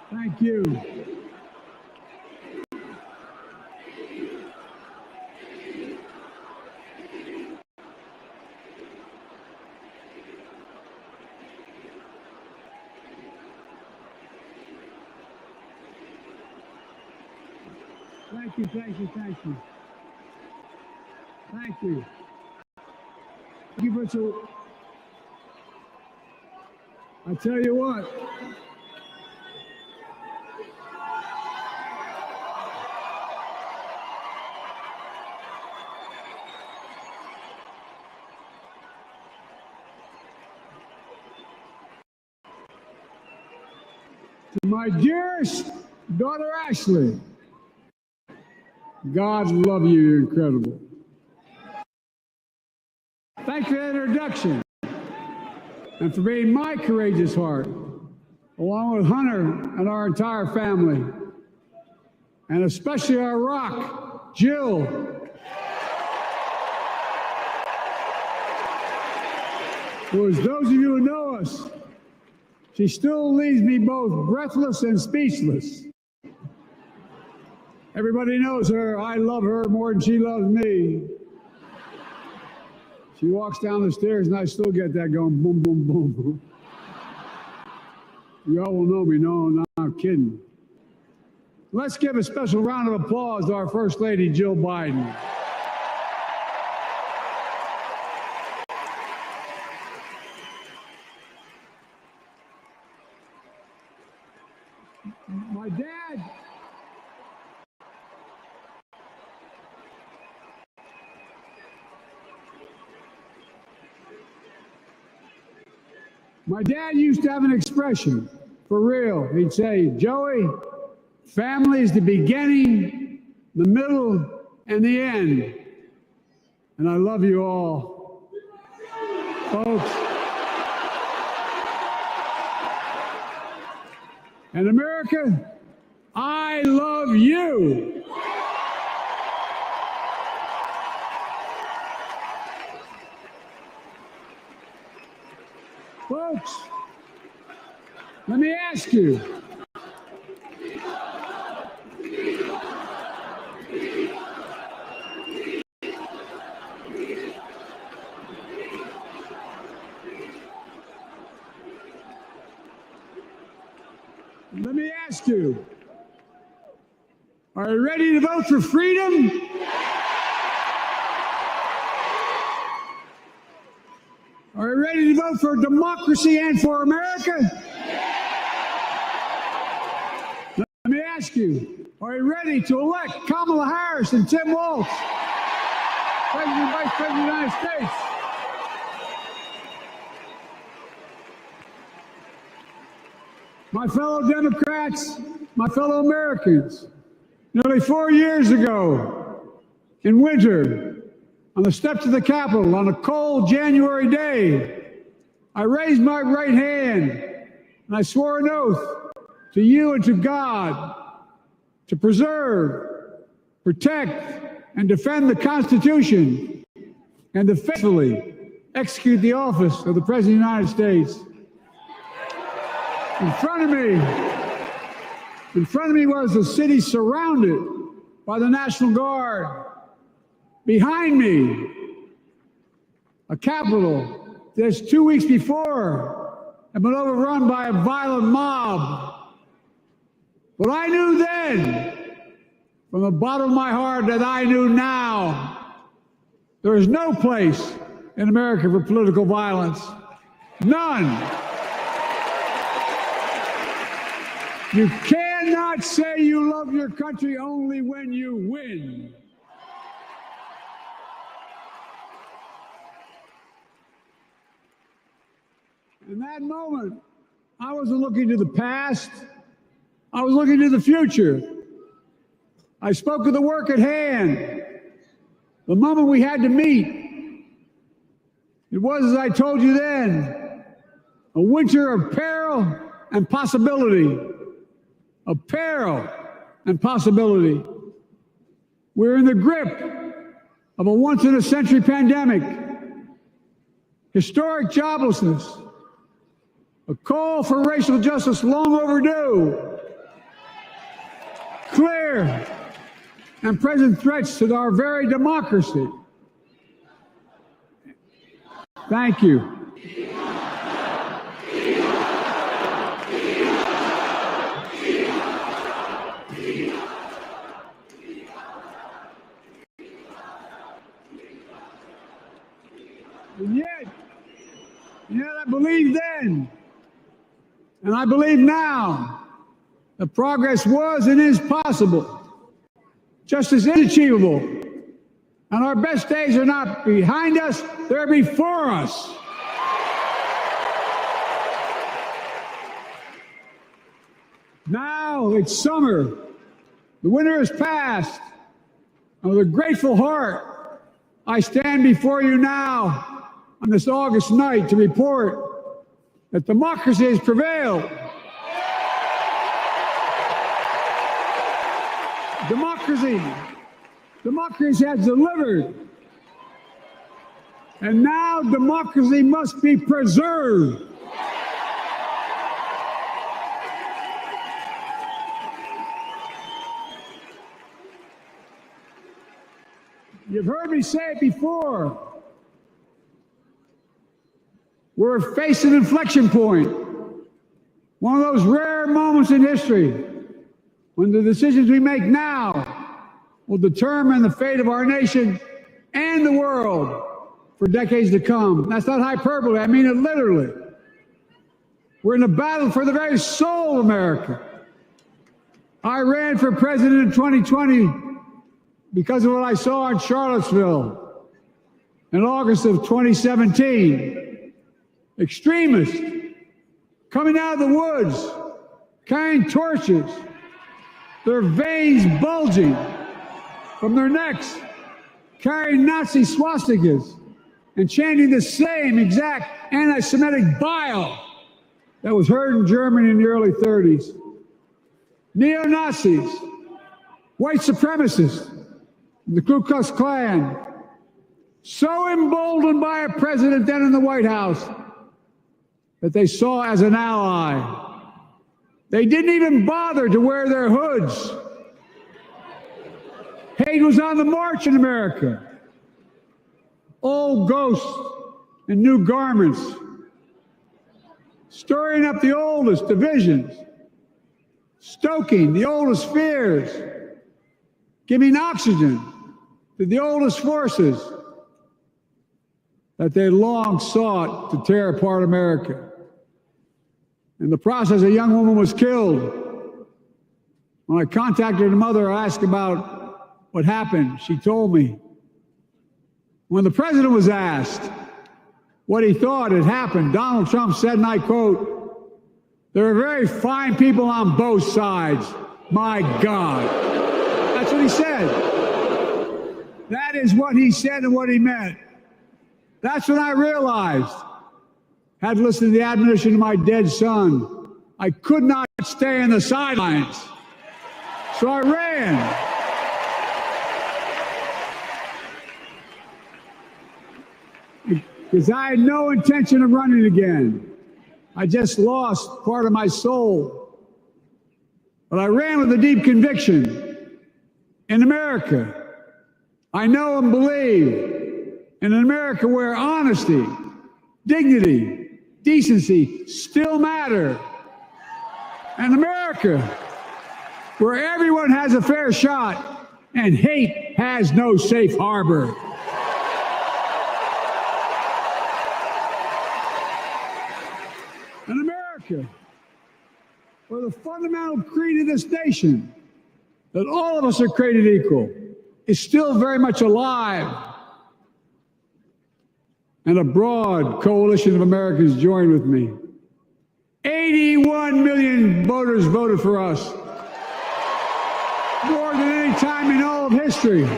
Thank you. Thank you, thank you, thank you. Thank you. Thank you for so. I tell you what. To my dearest daughter Ashley, God love you, you're incredible. Thank you for that introduction and for being my courageous heart, along with Hunter and our entire family, and especially our rock, Jill. Who, as those of you who know us, she still leaves me both breathless and speechless. Everybody knows her. I love her more than she loves me. She walks down the stairs and I still get that going boom, boom, boom, boom. You all will know me. No, I'm kidding. Let's give a special round of applause to our First Lady, Jill Biden. My dad used to have an expression, for real. He'd say, Joey, family is the beginning, the middle, and the end. And I love you all. Folks. And America, I love you. Folks, let me ask you. Let me ask you. Are you ready to vote for freedom? Are you ready to vote for democracy and for America? Let me ask you, are you ready to elect Kamala Harris and Tim Walz, President and Vice President of the United States? My fellow Democrats, my fellow Americans, nearly 4 years ago, in winter, on the steps of the Capitol on a cold January day, I raised my right hand and I swore an oath to you and to God to preserve, protect, and defend the Constitution and to faithfully execute the office of the President of the United States. In front of me was a city surrounded by the National Guard. Behind me, a Capitol that's 2 weeks before had been overrun by a violent mob. But I knew then, from the bottom of my heart, that I knew now, there is no place in America for political violence. None. You cannot say you love your country only when you win. In that moment, I wasn't looking to the past. I was looking to the future. I spoke of the work at hand, the moment we had to meet. It was, as I told you then, a winter of peril and possibility. Of peril and possibility. We're in the grip of a once-in-a-century pandemic, historic joblessness, a call for racial justice long overdue, clear, and present threats to our very democracy. Thank you. And yet I believed then, and I believe now, that progress was and is possible, just as inachievable. And our best days are not behind us, they're before us. Now it's summer. The winter has passed. And with a grateful heart, I stand before you now on this August night to report that democracy has prevailed. Democracy has delivered. And now democracy must be preserved. You've heard me say it before. We're facing an inflection point. One of those rare moments in history when the decisions we make now will determine the fate of our nation and the world for decades to come. That's not hyperbole, I mean it literally. We're in a battle for the very soul of America. I ran for president in 2020 because of what I saw in Charlottesville in August of 2017. Extremists coming out of the woods, carrying torches, their veins bulging from their necks, carrying Nazi swastikas, and chanting the same exact anti-Semitic bile that was heard in Germany in the early 30s. Neo-Nazis, white supremacists, the Ku Klux Klan, so emboldened by a president then in the White House that they saw as an ally. They didn't even bother to wear their hoods. Hate was on the march in America. Old ghosts in new garments, stirring up the oldest divisions, stoking the oldest fears, giving oxygen to the oldest forces that they long sought to tear apart America. In the process, a young woman was killed. When I contacted her mother, I asked about what happened. She told me. When the president was asked what he thought had happened, Donald Trump said, and I quote, "There are very fine people on both sides. My God." That's what he said. That is what he said and what he meant. That's when I realized, had listened to the admonition of my dead son, I could not stay in the sidelines. So I ran. Because I had no intention of running again. I just lost part of my soul. But I ran with a deep conviction. In America, I know and believe in an America where honesty, dignity, decency still matter. An America where everyone has a fair shot and hate has no safe harbor. An America where the fundamental creed of this nation, that all of us are created equal, is still very much alive. And a broad coalition of Americans joined with me. 81 million voters voted for us, more than any time in all of history.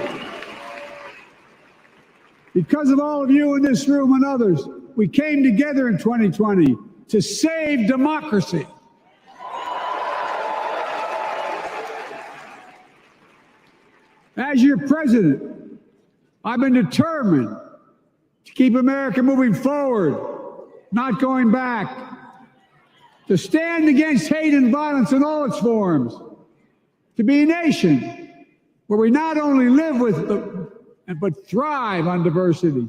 Because of all of you in this room and others, we came together in 2020 to save democracy. As your president, I've been determined to keep America moving forward, not going back, to stand against hate and violence in all its forms, to be a nation where we not only live with but thrive on diversity,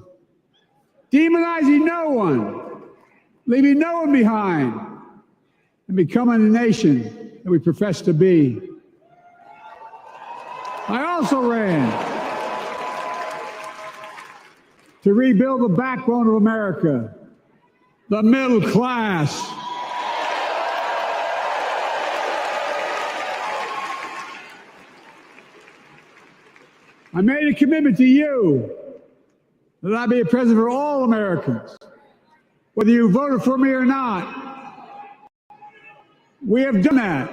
demonizing no one, leaving no one behind, and becoming a nation that we profess to be. I also ran to rebuild the backbone of America, the middle class. I made a commitment to you that I'd be a president for all Americans, whether you voted for me or not. We have done that.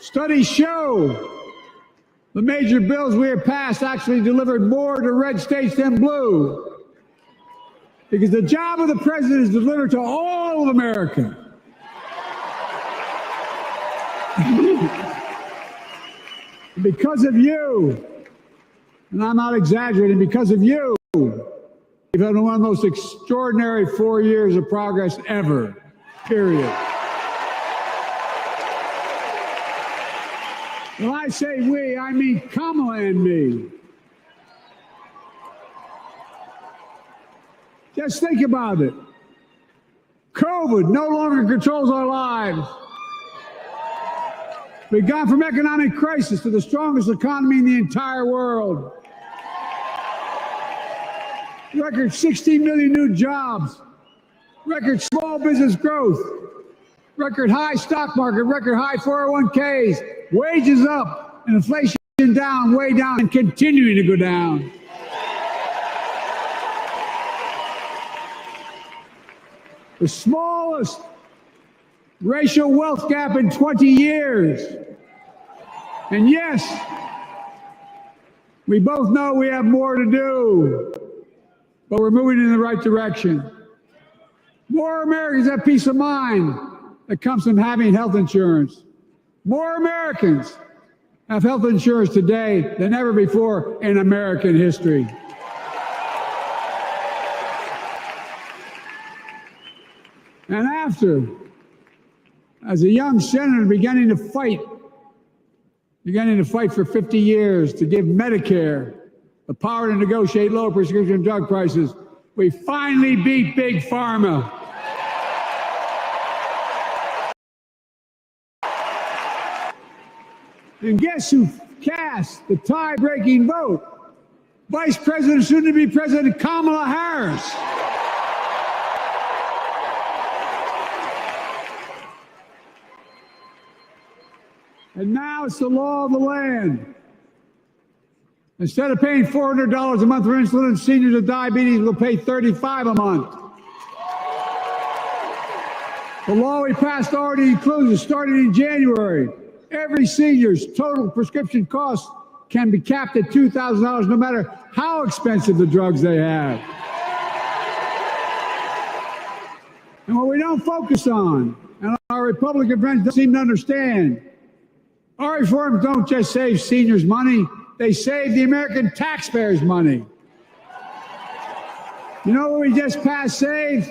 Studies show the major bills we have passed actually delivered more to red states than blue, because the job of the president is to deliver to all of America. Because of you, and I'm not exaggerating, because of you, we've had one of the most extraordinary 4 years of progress ever, period. When I say we, I mean Kamala and me. Just think about it. COVID no longer controls our lives. We've gone from economic crisis to the strongest economy in the entire world. Record 16 million new jobs. Record small business growth. Record high stock market. Record high 401ks. Wages up and inflation down, way down, and continuing to go down. The smallest racial wealth gap in 20 years. And yes, we both know we have more to do, but we're moving in the right direction. More Americans have peace of mind that comes from having health insurance. More Americans have health insurance today than ever before in American history. And after, as a young senator beginning to fight for 50 years to give Medicare the power to negotiate low prescription drug prices, we finally beat Big Pharma. And guess who cast the tie-breaking vote? Vice President, soon-to-be President Kamala Harris. And now it's the law of the land. Instead of paying $400 a month for insulin, seniors with diabetes will pay $35 a month. The law we passed already includes, starting in January, every senior's total prescription cost can be capped at $2,000 no matter how expensive the drugs they have. And what we don't focus on, and our Republican friends don't seem to understand, our reforms don't just save seniors money, they save the American taxpayers money. You know what we just passed saved?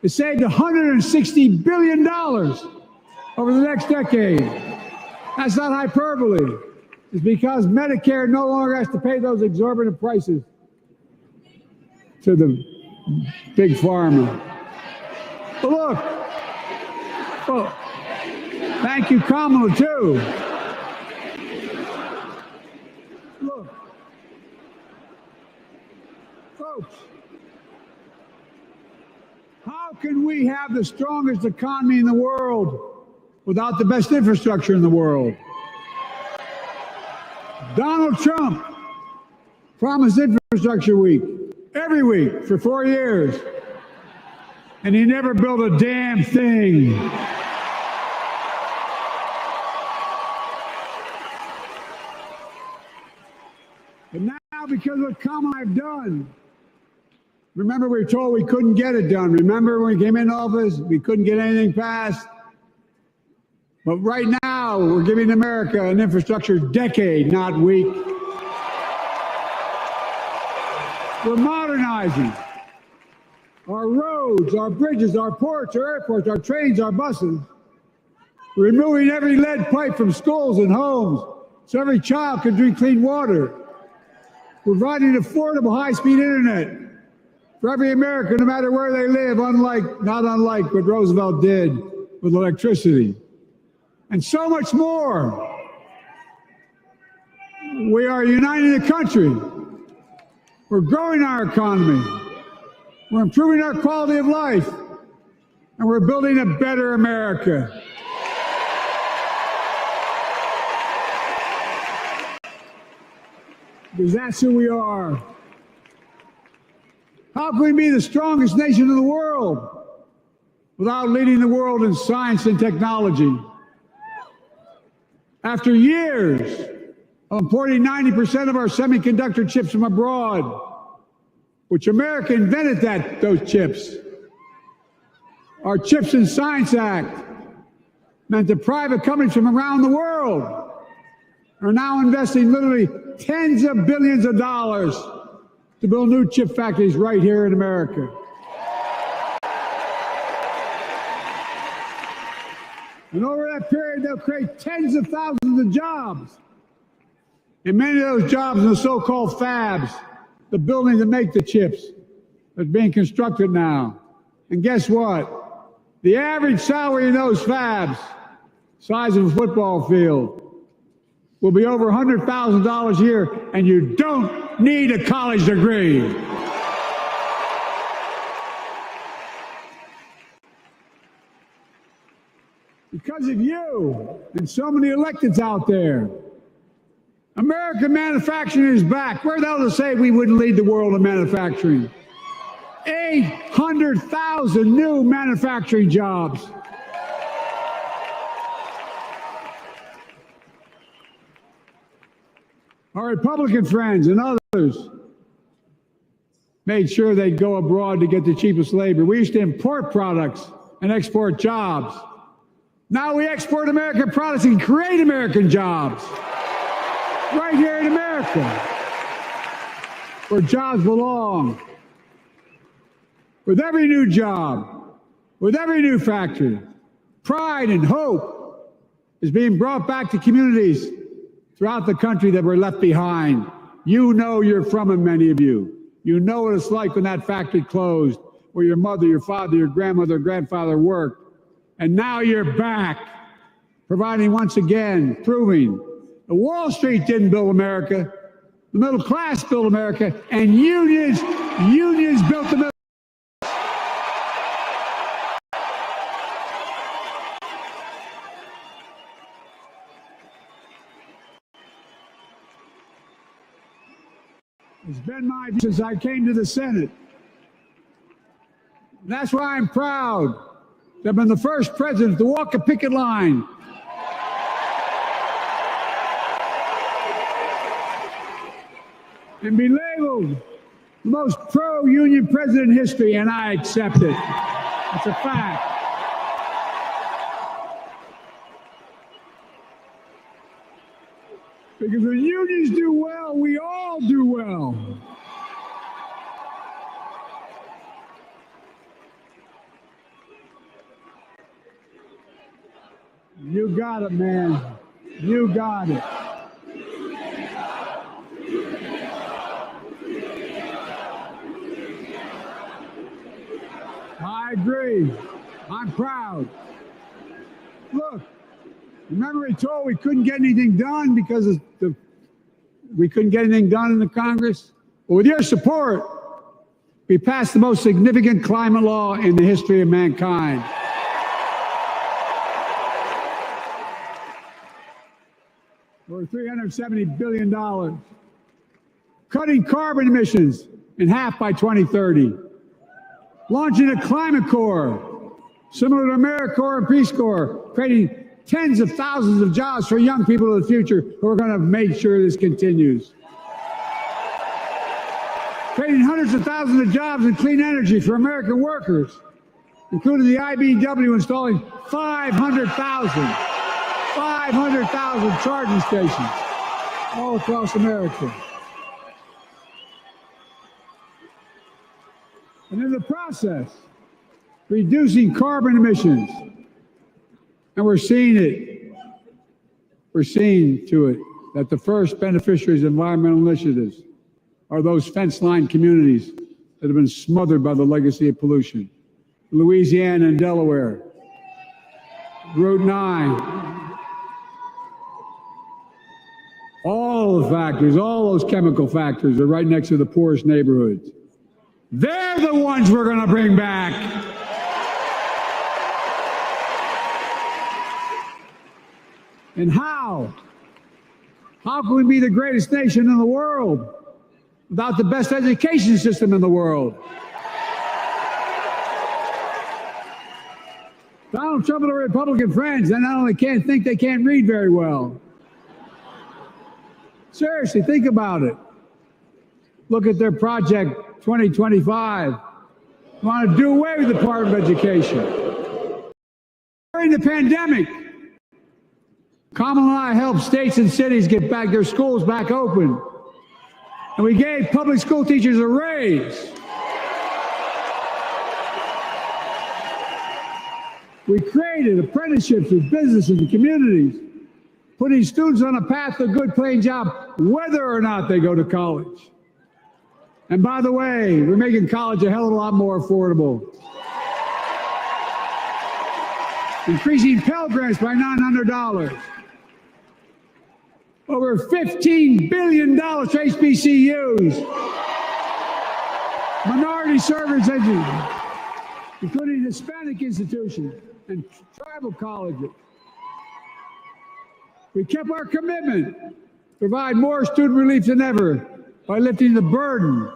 It saved $160 billion over the next decade. That's not hyperbole. It's because Medicare no longer has to pay those exorbitant prices to the Big Pharma. But look, oh, thank you, Kamala, too. Look, folks, how can we have the strongest economy in the world without the best infrastructure in the world? Donald Trump promised Infrastructure Week every week for 4 years, and he never built a damn thing. But now, because of what Kamala have done, remember we were told we couldn't get it done. Remember when we came in office, we couldn't get anything passed? But right now, we're giving America an infrastructure decade, not week. We're modernizing our roads, our bridges, our ports, our airports, our trains, our buses. removing every lead pipe from schools and homes so every child can drink clean water, providing affordable high-speed internet for every American, no matter where they live, not unlike what Roosevelt did with electricity, and so much more. We are uniting the country. We're growing our economy. We're improving our quality of life. And we're building a better America. Because that's who we are. How can we be the strongest nation in the world without leading the world in science and technology? After years of importing 90% of our semiconductor chips from abroad, which America invented those chips. Our Chips and Science Act meant that private companies from around the world are now investing literally tens of billions of dollars to build new chip factories right here in America. And over that period, they'll create tens of thousands of jobs. And many of those jobs in the so-called fabs, the buildings that make the chips, that's being constructed now. And guess what? The average salary in those fabs, size of a football field, will be over $100,000 a year, and you don't need a college degree. Because of you and so many electeds out there, American manufacturing is back. Where the hell to say we wouldn't lead the world in manufacturing? 800,000 new manufacturing jobs. Our Republican friends and others made sure they'd go abroad to get the cheapest labor. We used to import products and export jobs. Now we export American products and create American jobs right here in America, where jobs belong. With every new job, with every new factory, pride and hope is being brought back to communities throughout the country that were left behind. You know you're from them, many of you. You know what it's like when that factory closed, where your mother, your father, your grandmother, grandfather worked. And now you're back, providing once again, proving that Wall Street didn't build America, the middle class built America, and unions built the middle. It's been my view since I came to the Senate. And that's why I'm proud to have been the first president to walk a picket line. And be labeled the most pro-union president in history, and I accept it. It's a fact. Because when unions do well, we all do well. You got it, man. You got it. I agree. I'm proud. Look, remember we told we couldn't get anything done because we couldn't get anything done in the Congress? Well, with your support, we passed the most significant climate law in the history of mankind. For $370 billion. Cutting carbon emissions in half by 2030. Launching a climate corps, similar to AmeriCorps and Peace Corps, creating tens of thousands of jobs for young people of the future who are going to make sure this continues. Creating hundreds of thousands of jobs in clean energy for American workers, including the IBEW installing 500,000 charging stations all across America. And in the process, reducing carbon emissions And we're seeing it. We're seeing to it that the first beneficiaries of environmental initiatives are those fence-lined communities that have been smothered by the legacy of pollution. Louisiana and Delaware, Route 9, all the factories, all those chemical factories are right next to the poorest neighborhoods. They're the ones we're going to bring back. And how? How can we be the greatest nation in the world without the best education system in the world? Donald Trump and the Republican friends, they not only can't think, they can't read very well. Seriously, think about it. Look at their Project 2025. They want to do away with the Department of Education. During the pandemic, Kamala and I helped states and cities get back their schools back open. And we gave public school teachers a raise. We created apprenticeships with businesses and communities, putting students on a path to a good paying job, whether or not they go to college. And by the way, we're making college a hell of a lot more affordable. Increasing Pell Grants by $900. Over $15 billion to HBCUs. Minority service education, including Hispanic institutions and tribal colleges. We kept our commitment to provide more student relief than ever by lifting the burden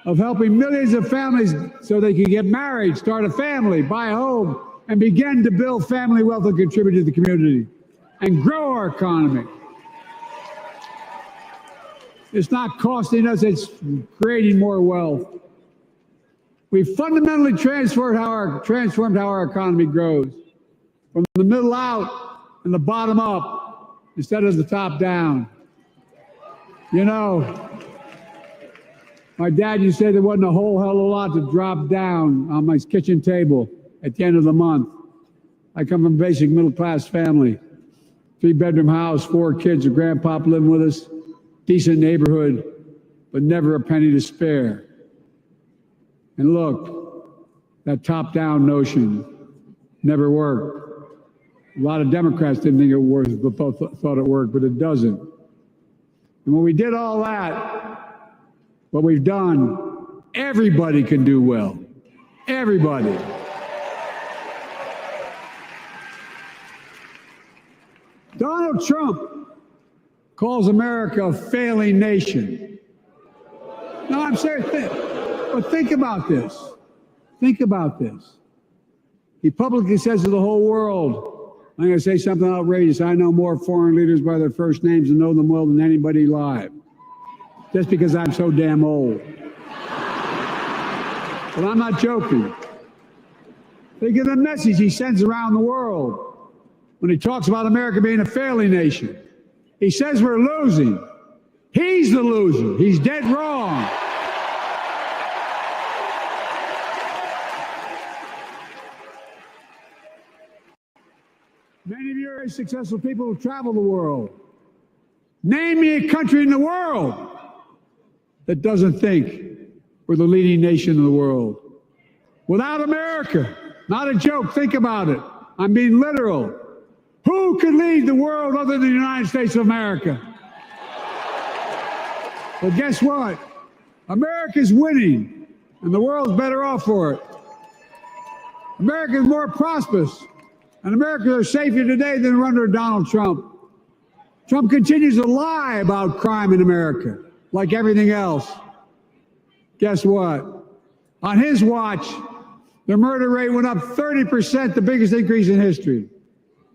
of helping millions of families so they can get married, start a family, buy a home, and begin to build family wealth and contribute to the community and grow our economy. It's not costing us, it's creating more wealth. We fundamentally transformed how our economy grows, from the middle out and the bottom up instead of the top down. You know, my dad used to say there wasn't a whole hell of a lot to drop down on my kitchen table at the end of the month. I come from a basic middle-class family, 3-bedroom house, 4 kids, a grandpop living with us, decent neighborhood, but never a penny to spare. And look, that top-down notion never worked. A lot of Democrats didn't think it worked, but thought it worked, but it doesn't. And when we did all that, what we've done, everybody can do well. Everybody. Donald Trump calls America a failing nation. No, I'm serious. But think about this. Think about this. He publicly says to the whole world, I'm going to say something outrageous. I know more foreign leaders by their first names and know them well than anybody alive. Just because I'm so damn old. But I'm not joking. Think of the message he sends around the world when he talks about America being a failing nation. He says we're losing. He's the loser. He's dead wrong. Many of you are very successful people who travel the world. Name me a country in the world that doesn't think we're the leading nation in the world. Without America, not a joke, think about it. I'm being literal. Who could lead the world other than the United States of America? Well, guess what? America's winning, and the world's better off for it. America's more prosperous, and Americans are safer today than we're under Donald Trump. Trump continues to lie about crime in America, like everything else. Guess what? On his watch, the murder rate went up 30%, the biggest increase in history.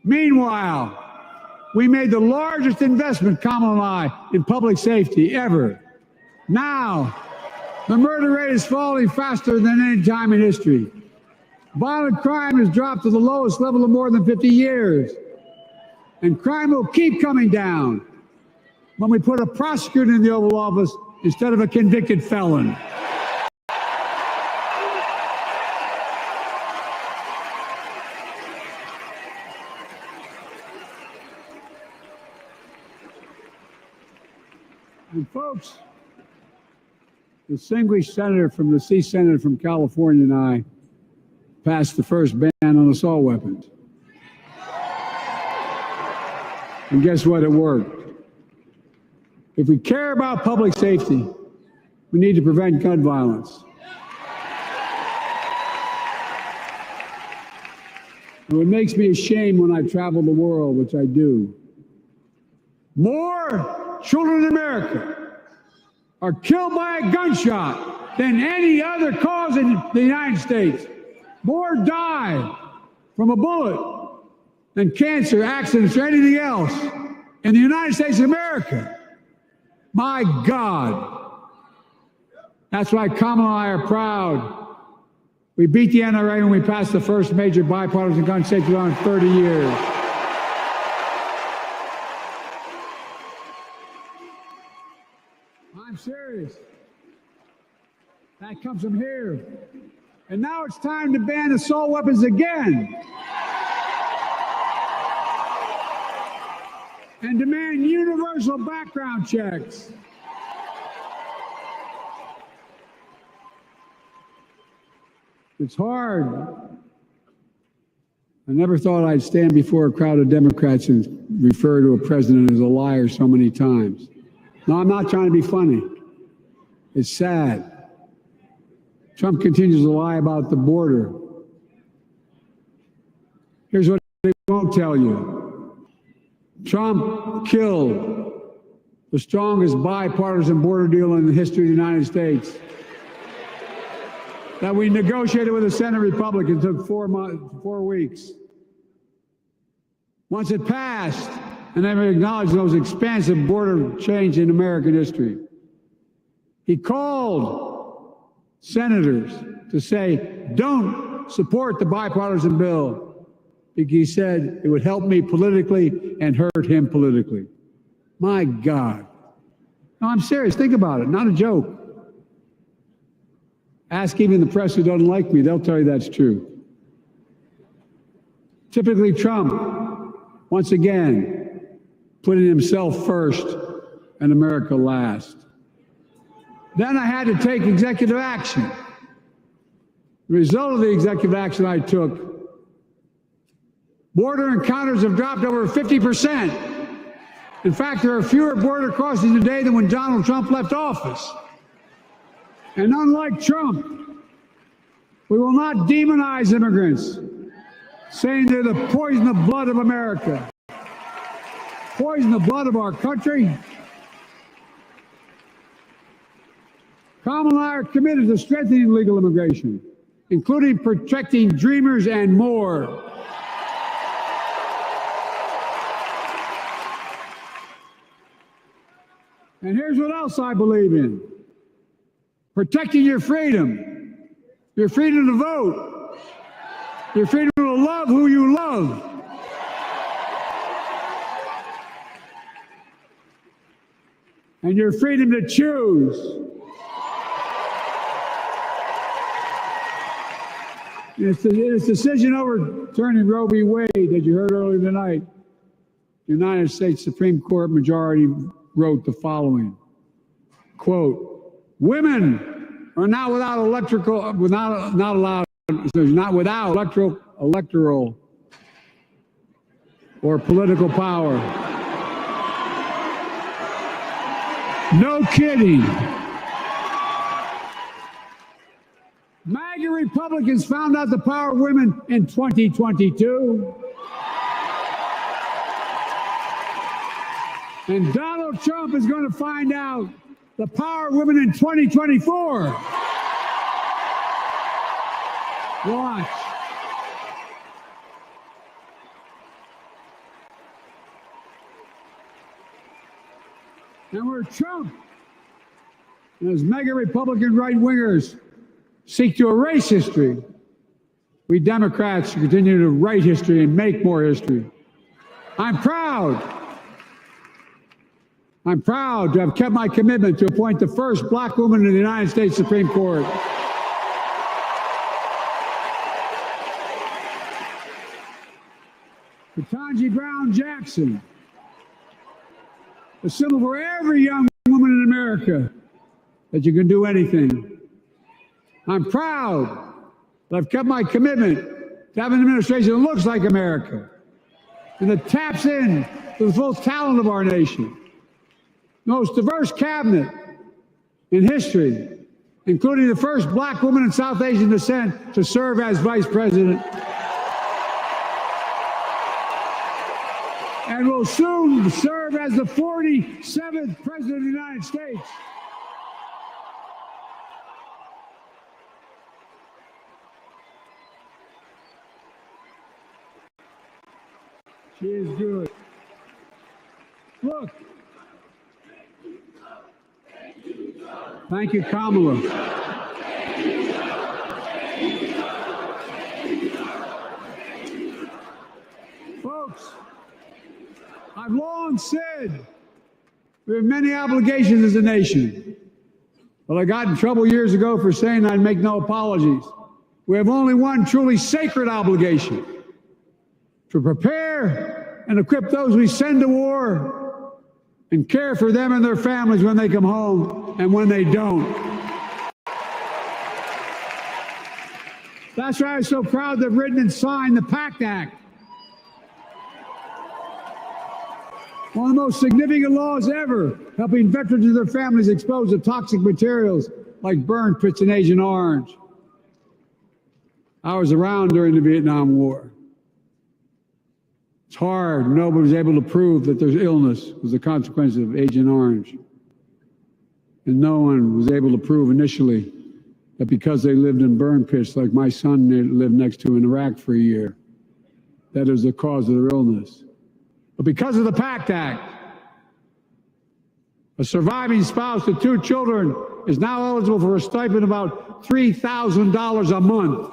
Meanwhile, we made the largest investment, Kamala and I, in public safety ever. Now, the murder rate is falling faster than any time in history. Violent crime has dropped to the lowest level of more than 50 years. And crime will keep coming down when we put a prosecutor in the Oval Office instead of a convicted felon. And folks, the distinguished senator from the C Senate from California and I passed the first ban on assault weapons. And guess what? It worked. If we care about public safety, we need to prevent gun violence. And it makes me ashamed when I travel the world, which I do. More children in America are killed by a gunshot than any other cause in the United States. More die from a bullet than cancer, accidents, or anything else in the United States of America. My God. That's why Kamala and I are proud. We beat the NRA when we passed the first major bipartisan gun safety law in 30 years. I'm serious. That comes from here. And now it's time to ban assault weapons again. And demand universal background checks. It's hard. I never thought I'd stand before a crowd of Democrats and refer to a president as a liar so many times. No, I'm not trying to be funny. It's sad. Trump continues to lie about the border. Here's what they won't tell you. Trump killed the strongest bipartisan border deal in the history of the United States that we negotiated with the Senate Republicans. It took 4 weeks. Once it passed, and they acknowledged the most expansive border change in American history, he called senators to say, don't support the bipartisan bill, because he said it would help me politically and hurt him politically. My God. No, I'm serious. Think about it. Not a joke. Ask even the press who doesn't like me. They'll tell you that's true. Typically, Trump, once again, putting himself first and America last. Then I had to take executive action. The result of the executive action I took, border encounters have dropped over 50%. In fact, there are fewer border crossings today than when Donald Trump left office. And unlike Trump, we will not demonize immigrants, saying they're the poison of blood of America, poison the blood of our country. Kamala and I are committed to strengthening legal immigration, including protecting dreamers and more. And here's what else I believe in. Protecting your freedom to vote, your freedom to love who you love. And your freedom to choose. It's decision overturning Roe v. Wade that you heard earlier tonight. The United States Supreme Court majority wrote the following, quote, women are not without electoral or political power. No kidding. MAGA Republicans found out the power of women in 2022. And Donald Trump is going to find out the power of women in 2024. Watch. And where Trump and his mega Republican right-wingers seek to erase history, we Democrats continue to write history and make more history. I'm proud to have kept my commitment to appoint the first black woman in the United States Supreme Court. Ketanji Brown Jackson, a symbol for every young woman in America that you can do anything. I'm proud that I've kept my commitment to have an administration that looks like America and that taps in to the full talent of our nation. The most diverse cabinet in history, including the first black woman in South Asian descent to serve as vice president, and will soon serve as the 47th president of the United States. She is good. Look. Thank you, Kamala. Folks, I've long said we have many obligations as a nation, but I got in trouble years ago for saying I'd make no apologies. We have only one truly sacred obligation: to prepare and equip those we send to war and care for them and their families when they come home and when they don't. That's why I'm so proud to have written and signed the PACT Act, one of the most significant laws ever, helping veterans and their families exposed to toxic materials like burn pits in Agent Orange. I was around during the Vietnam War. It's hard. Nobody was able to prove that there's illness was the consequence of Agent Orange. And no one was able to prove initially that because they lived in burn pits like my son lived next to in Iraq for a year, that is the cause of their illness. But because of the PACT Act, a surviving spouse to 2 children is now eligible for a stipend of about $3,000 a month.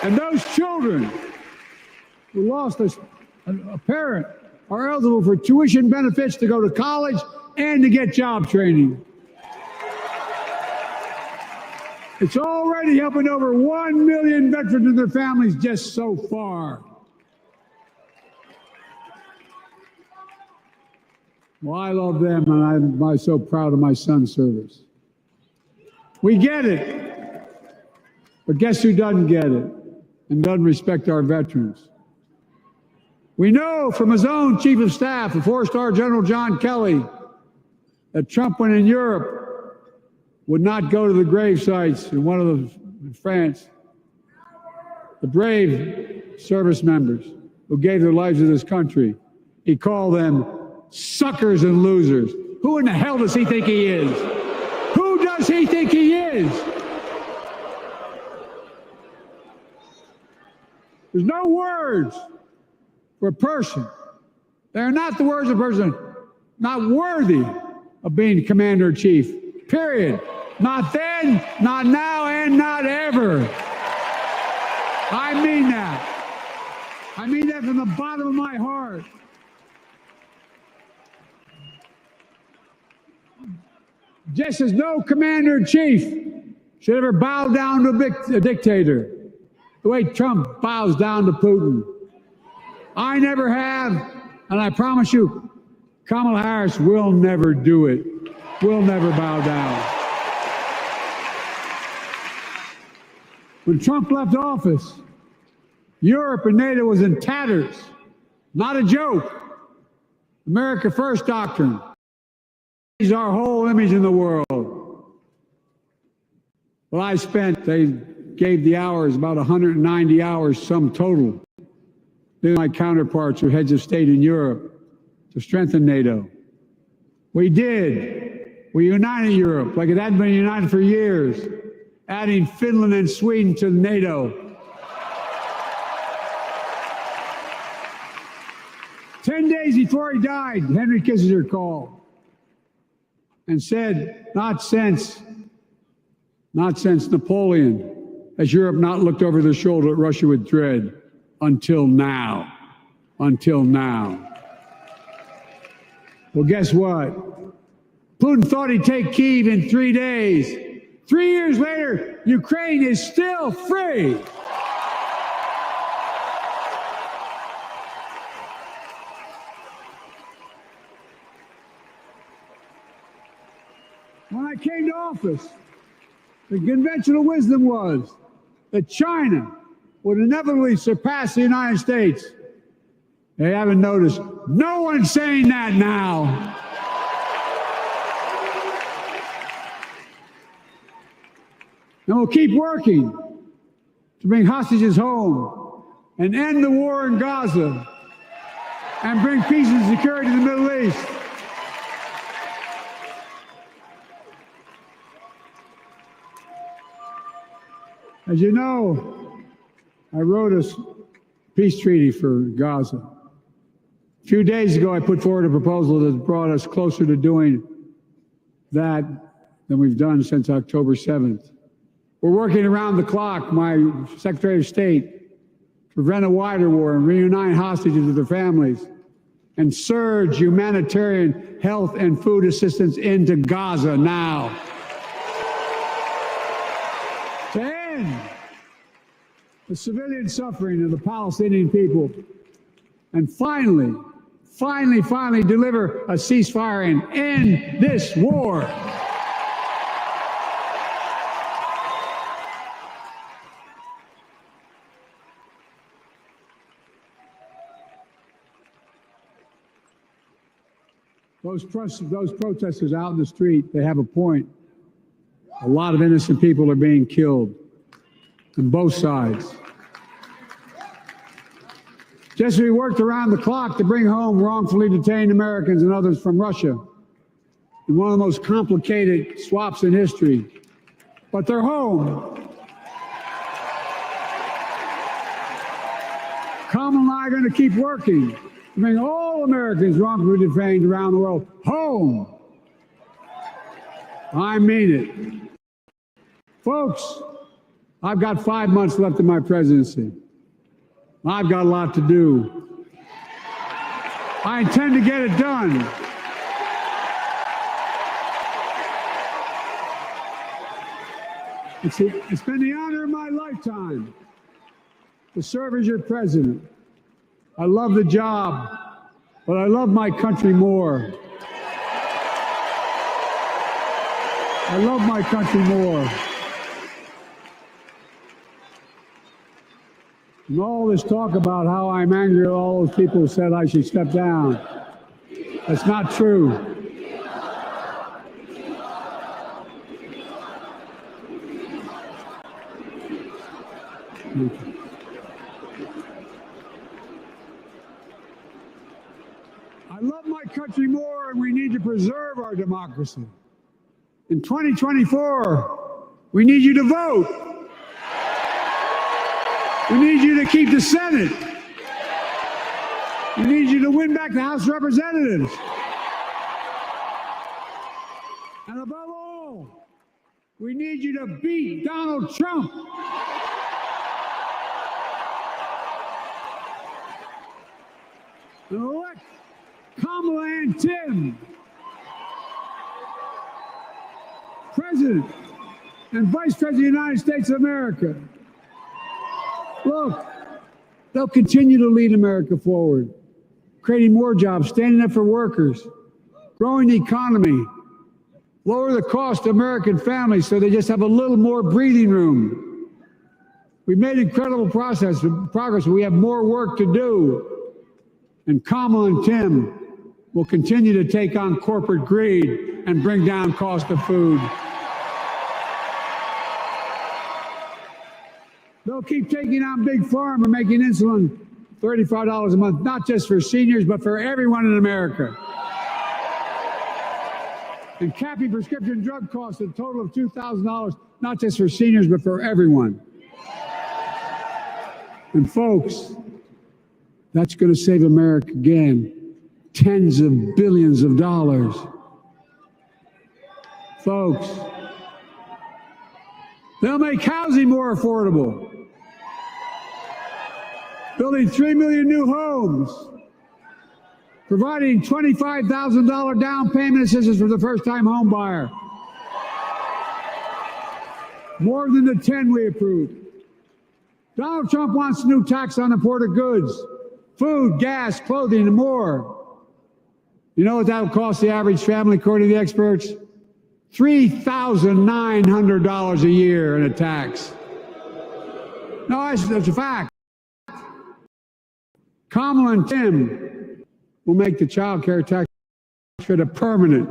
And those children who lost a parent are eligible for tuition benefits to go to college and to get job training. It's already helping over 1 million veterans and their families just so far. Well, I love them, and I'm so proud of my son's service. We get it, but guess who doesn't get it and doesn't respect our veterans? We know from his own chief of staff, the 4-star General John Kelly, that Trump, when in Europe, would not go to the grave sites in France. The brave service members who gave their lives to this country, he called them suckers and losers. Who in the hell does he think he is? Who does he think he is? There's no words for a person. They are not the words of a person not worthy of being commander-in-chief, period. Not then, not now, and not ever. I mean that. I mean that from the bottom of my heart. Just as no commander-in-chief should ever bow down to a dictator, the way Trump bows down to Putin. I never have, and I promise you, Kamala Harris will never do it. Will never bow down. When Trump left office, Europe and NATO was in tatters. Not a joke. America First doctrine. Changed our whole image in the world. Well, they gave the hours, about 190 hours sum total. Then my counterparts were heads of state in Europe to strengthen NATO. We did. We united Europe like it hadn't been united for years, adding Finland and Sweden to NATO. 10 days before he died, Henry Kissinger called and said, not since Napoleon has Europe not looked over their shoulder at Russia with dread. Until now. Until now. Well, guess what? Putin thought he'd take Kyiv in 3 days. 3 years later, Ukraine is still free. When I came to office, the conventional wisdom was that China would inevitably surpass the United States. They haven't noticed. No one's saying that now. And we'll keep working to bring hostages home and end the war in Gaza and bring peace and security to the Middle East. As you know, I wrote a peace treaty for Gaza. A few days ago, I put forward a proposal that brought us closer to doing that than we've done since October 7th. We're working around the clock, my Secretary of State, to prevent a wider war and reunite hostages with their families and surge humanitarian health and food assistance into Gaza now. To end the civilian suffering of the Palestinian people and finally deliver a ceasefire and end this war. Those protesters out in the street, they have a point. A lot of innocent people are being killed on both sides. Just as we worked around the clock to bring home wrongfully detained Americans and others from Russia in one of the most complicated swaps in history, but they're home. Kamala and I are going to keep working to bring all Americans wrongfully detained around the world home. I mean it. Folks, I've got 5 months left in my presidency. I've got a lot to do. I intend to get it done. It's been the honor of my lifetime to serve as your president. I love the job, but I love my country more. I love my country more. And all this talk about how I'm angry at all those people who said I should step down, that's not true. I love my country more, and we need to preserve our democracy. In 2024, we need you to vote. We need you to keep the Senate. We need you to win back the House of Representatives. And above all, we need you to beat Donald Trump. And elect Kamala and Tim President and Vice President of the United States of America. Look, they'll continue to lead America forward, creating more jobs, standing up for workers, growing the economy, lower the cost to American families so they just have a little more breathing room. We've made incredible progress, but we have more work to do. And Kamala and Tim will continue to take on corporate greed and bring down cost of food. They'll keep taking on Big Pharma, making insulin $35 a month, not just for seniors, but for everyone in America. And capping prescription drug costs at a total of $2,000, not just for seniors, but for everyone. And folks, that's going to save America again, tens of billions of dollars. Folks, they'll make housing more affordable, building 3 million new homes, providing $25,000 down payment assistance for the first-time home buyer, more than the 10 we approved. Donald Trump wants a new tax on imported goods, food, gas, clothing, and more. You know what that will cost the average family, according to the experts? $3,900 a year in a tax. No, that's a fact. Kamala and Tim will make the child care tax credit permanent.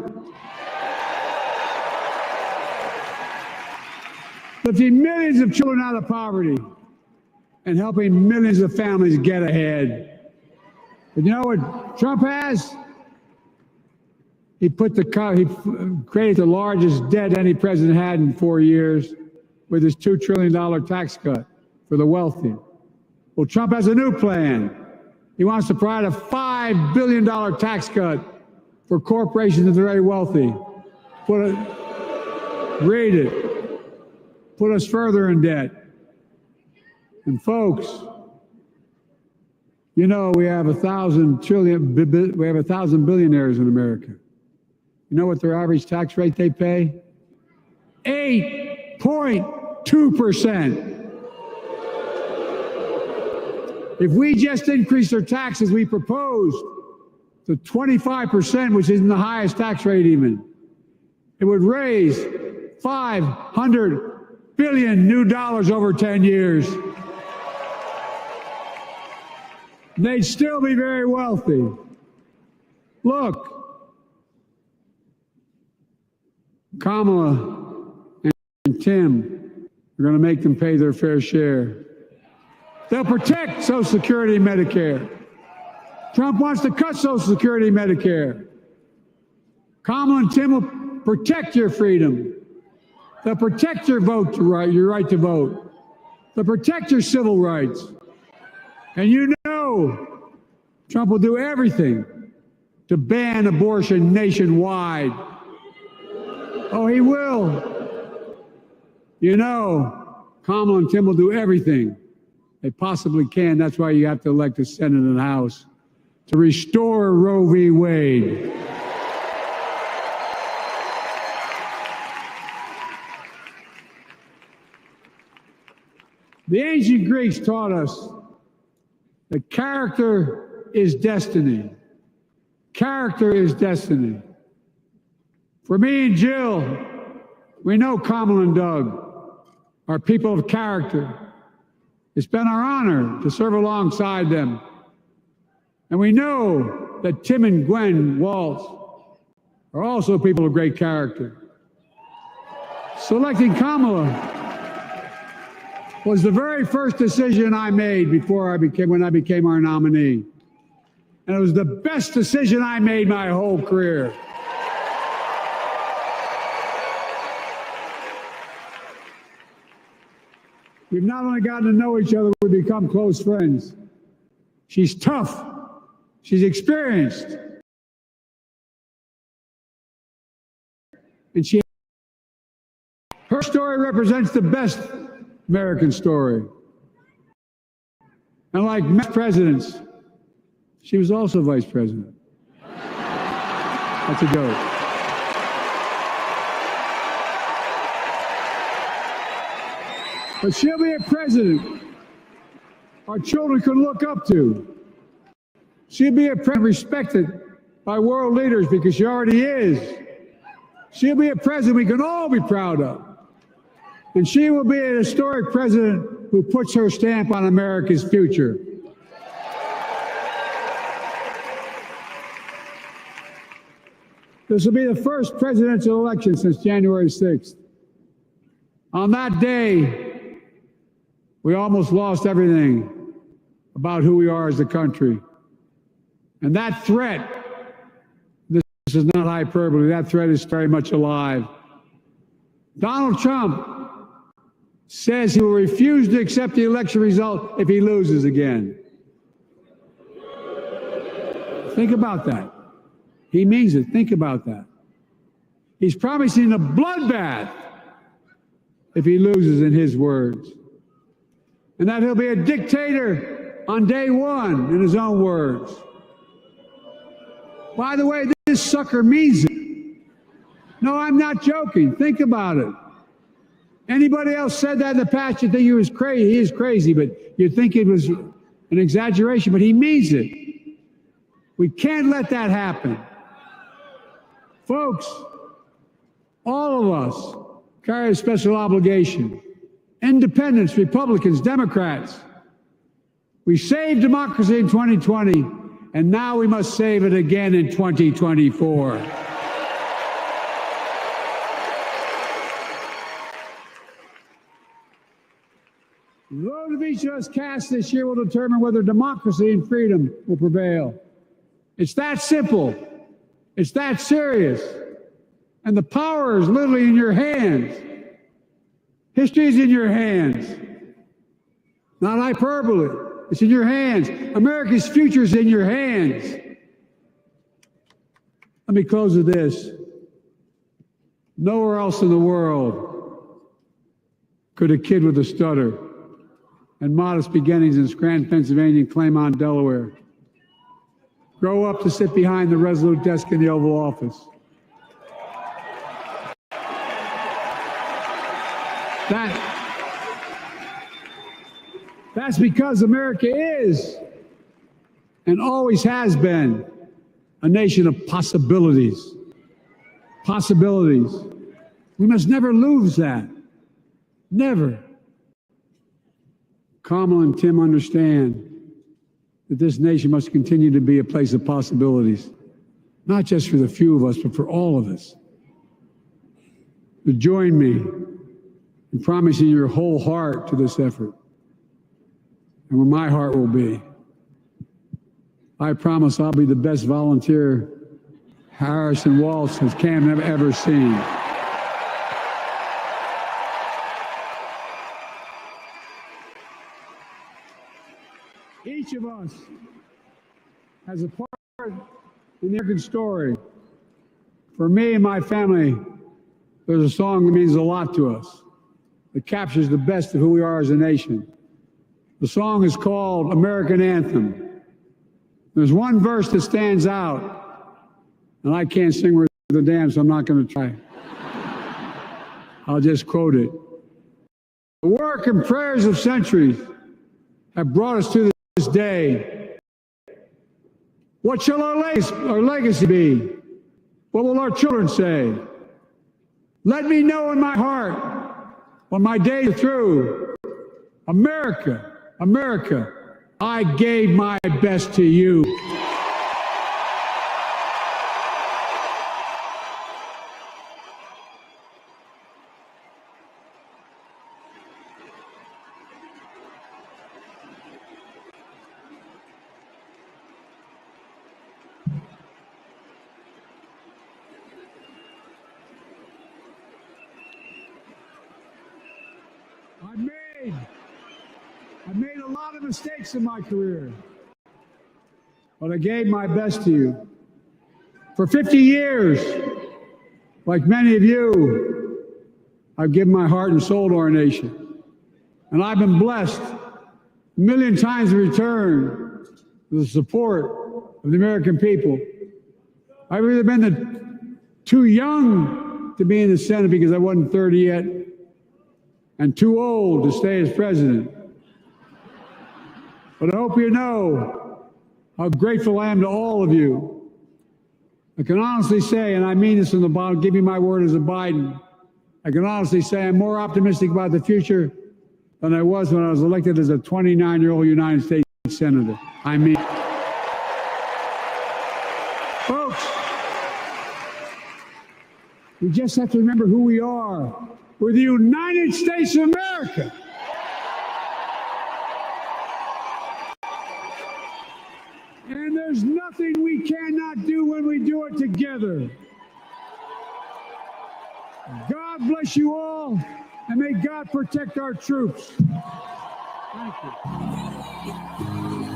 Lifting millions of children out of poverty and helping millions of families get ahead. But you know what Trump has? He created the largest debt any president had in 4 years with his $2 trillion tax cut for the wealthy. Well, Trump has a new plan. He wants to provide a $5 billion tax cut for corporations that are very wealthy. Read it. Put us further in debt. And folks, you know we have 1,000 billionaires in America. You know what their average tax rate they pay? 8.2%. If we just increase their taxes, we proposed to 25%, which isn't the highest tax rate even, it would raise $500 billion new dollars over 10 years. They'd still be very wealthy. Look, Kamala and Tim are going to make them pay their fair share. They'll protect Social Security and Medicare. Trump wants to cut Social Security and Medicare. Kamala and Tim will protect your freedom. They'll protect your your right to vote. They'll protect your civil rights. And you know Trump will do everything to ban abortion nationwide. Oh, he will. You know, Kamala and Tim will do everything they possibly can. That's why you have to elect the Senate and the House to restore Roe v. Wade. The ancient Greeks taught us that character is destiny. Character is destiny. For me and Jill, we know Kamala and Doug are people of character. It's been our honor to serve alongside them. And we know that Tim and Gwen Waltz are also people of great character. Selecting Kamala was the very first decision I made when I became our nominee. And it was the best decision I made my whole career. We've not only gotten to know each other, we've become close friends. She's tough. She's experienced. And her story represents the best American story. And like many presidents, she was also vice president. That's a joke. But she'll be a president our children can look up to. She'll be a president respected by world leaders because she already is. She'll be a president we can all be proud of. And she will be an historic president who puts her stamp on America's future. This will be the first presidential election since January 6th. On that day, we almost lost everything about who we are as a country. And that threat, this is not hyperbole, that threat is very much alive. Donald Trump says he will refuse to accept the election result if he loses again. Think about that. He means it. Think about that. He's promising a bloodbath if he loses, in his words. And that he'll be a dictator on day one, in his own words. By the way, this sucker means it. No, I'm not joking. Think about it. Anybody else said that in the past, you'd think he was crazy. He is crazy, but you'd think it was an exaggeration, but he means it. We can't let that happen. Folks, All of us carry a special obligation. Independents, Republicans, Democrats. We saved democracy in 2020, and now we must save it again in 2024. The vote of each of us cast this year will determine whether democracy and freedom will prevail. It's that simple. It's that serious. And the power is literally in your hands. History is in your hands. Not hyperbole. It's in your hands. America's future is in your hands. Let me close with this. Nowhere else in the world could a kid with a stutter and modest beginnings in Scranton, Pennsylvania, and Claymont, Delaware, grow up to sit behind the resolute desk in the Oval Office. That's because America is and always has been a nation of possibilities. Possibilities. We must never lose that. Never. Kamala and Tim understand that this nation must continue to be a place of possibilities, not just for the few of us, but for all of us. But join me in promising your whole heart to this effort, and where my heart will be. I promise I'll be the best volunteer Harrison Walz has Cam ever seen. Each of us has a part in the American story. For me and my family, there's a song that means a lot to us. It captures the best of who we are as a nation. The song is called American Anthem. There's one verse that stands out, and I can't sing worth a damn, so I'm not going to try. I'll just quote it. The work and prayers of centuries have brought us to this day. What shall our legacy be? What will our children say? Let me know in my heart when my days are through. America, America, I gave my best to you. I've made a lot of mistakes in my career, but I gave my best to you. For 50 years, like many of you, I've given my heart and soul to our nation. And I've been blessed a million times in return with the support of the American people. I've either been too young to be in the Senate because I wasn't 30 yet, and too old to stay as president. But I hope you know how grateful I am to all of you. I can honestly say, and I mean this from the bottom, give you my word as a Biden, I can honestly say I'm more optimistic about the future than I was when I was elected as a 29-year-old United States Senator. I mean, folks, we just have to remember who we are. We're the United States of America. And there's nothing we cannot do when we do it together. God bless you all, and may God protect our troops. Thank you.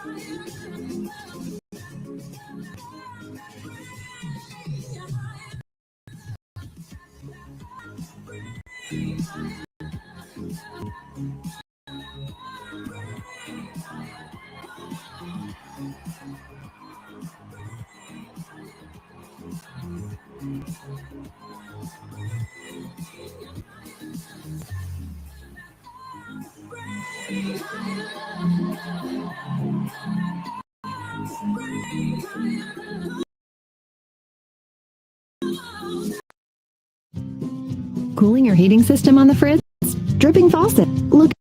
Higher. Cooling your heating system on the fritz? Dripping faucet. Look